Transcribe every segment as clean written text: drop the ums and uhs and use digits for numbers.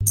ये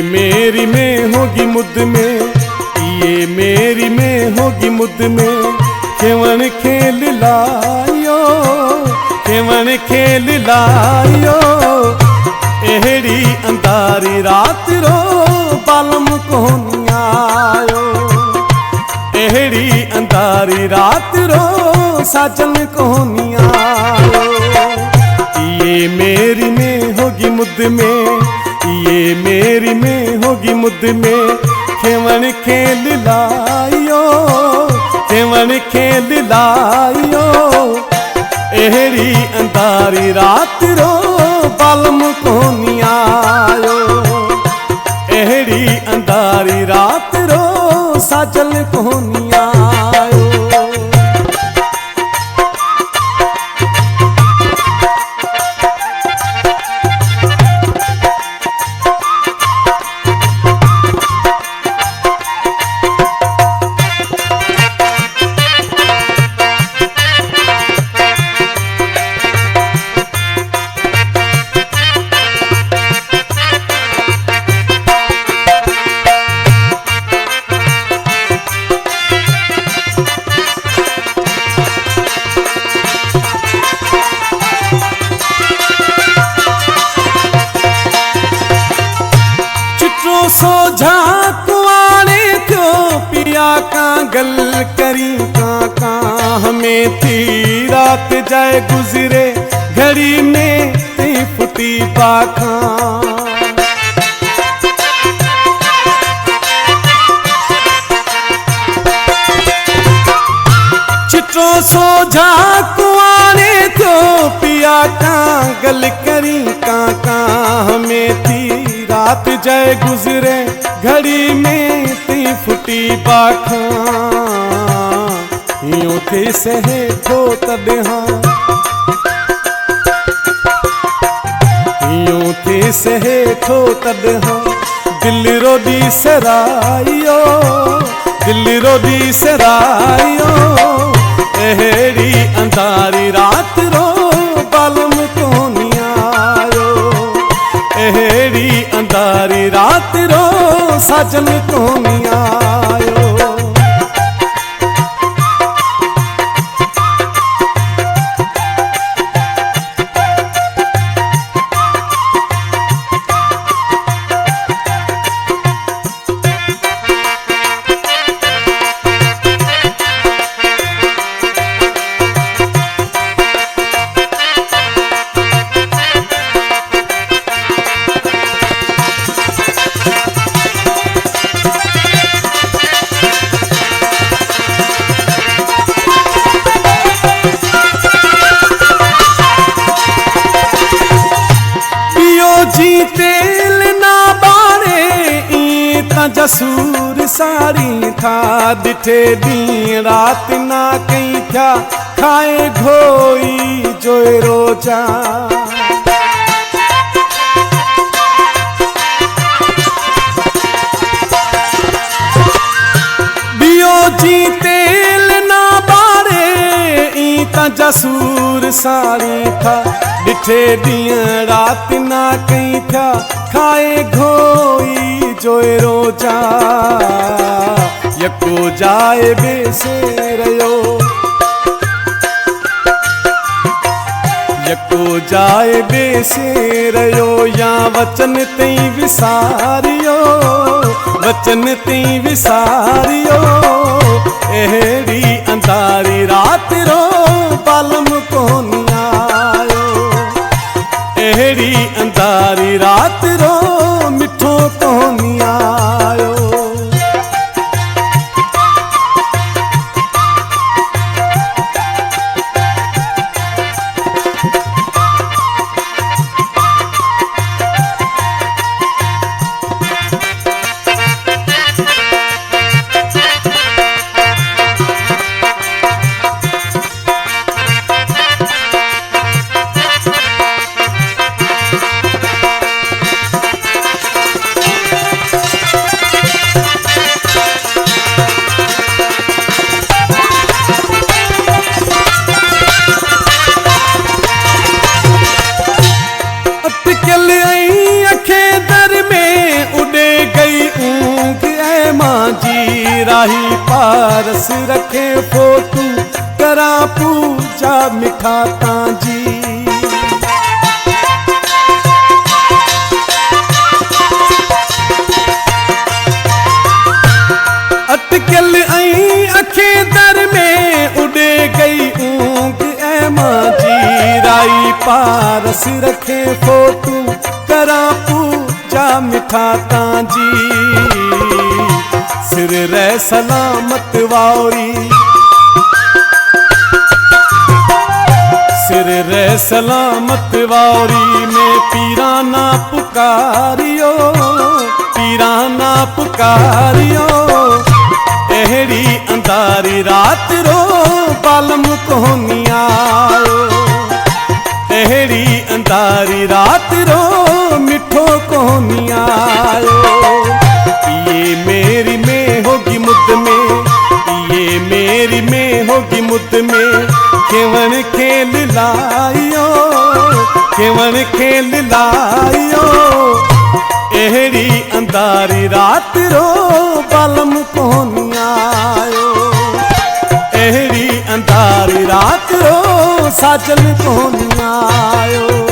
मेरी में होगी मुद में, ये मेरी में होगी मुद में, खेवन खेल लायो, खेवन खेल लायो। एहड़ी अंधारी रात रो बालम कोनी आयो, एहड़ी अंधारी रात रो साजन कोनी आयो। ये मेरी में होगी मुद में, ये मेरी में होगी मुद में, खेवन खेल लायो, खेवन खेल लायो। एहड़ी अंधारी रात रो बालम कोनी आयो, एहड़ी अंधारी रात रो साजल कोनी आयो। सोझा कुआने क्यों पिया का गल करी का हमें थी रात जाए गुजरे घड़ी में ती फुटी पाखा। चिट्रो सोझा कुआने क्यों पिया का गल करी का हमें थी रात जाए गुजरे घड़ी में ती फुटी पाखा। यूं थे सहे थो तॾहिं, यूं थे सहे थो तॾहिं, दिल रोदी सरायो, दिल रोदी सरायो। एहड़ी अंधारी रात रो बालम कोनी आयो, एहड़ी अंधारी रात रो साजन कोनी आयो। जी तेल ना बारे ईं जसूर साड़ी था, दिठे दी रात ना कहीं था, खाए घोई जोए रोजा। बियो जी तेल ना बारे ईं जसूर साड़ी था, दिठे दिया रात ना कहीं था, खाए घोई जोए रोजा। यको जाए बेसेरयो, यको जाए बेसेरयो, या वचन तई विसारियो, वचन तई विसारियो। एहड़ी अंधारी रात रो बालम कोनी आयो, एहड़ी अंधारी रात रो मिठो कोनी आयो। पारस रखे फोटू करा पूजा मिठाता जी। अटकल आई अखे दर में उड़े गई ऊँग ऐ माँ जी। राई पारस रखे फोटू करा पूजा मिठाता जी। सिर रे सलामत वाउरी, सिर रे सलामत वाउरी में पीराना पुकारियो, पीराना पुकारियो। एहड़ी अंधारी रात रो बालम कोनी आयो, एहड़ी अंधारी रात रो मिठो कोनी आयो। ये मेरी में होगी मुद में, ये मेरी में होगी मुद में। केवन खेल लाइयो, केवन खेल लाइयो। एहड़ी अंधारी रात रो बालम कोनी आयो, एहड़ी अंधारी रात रो साजन कोनी आयो।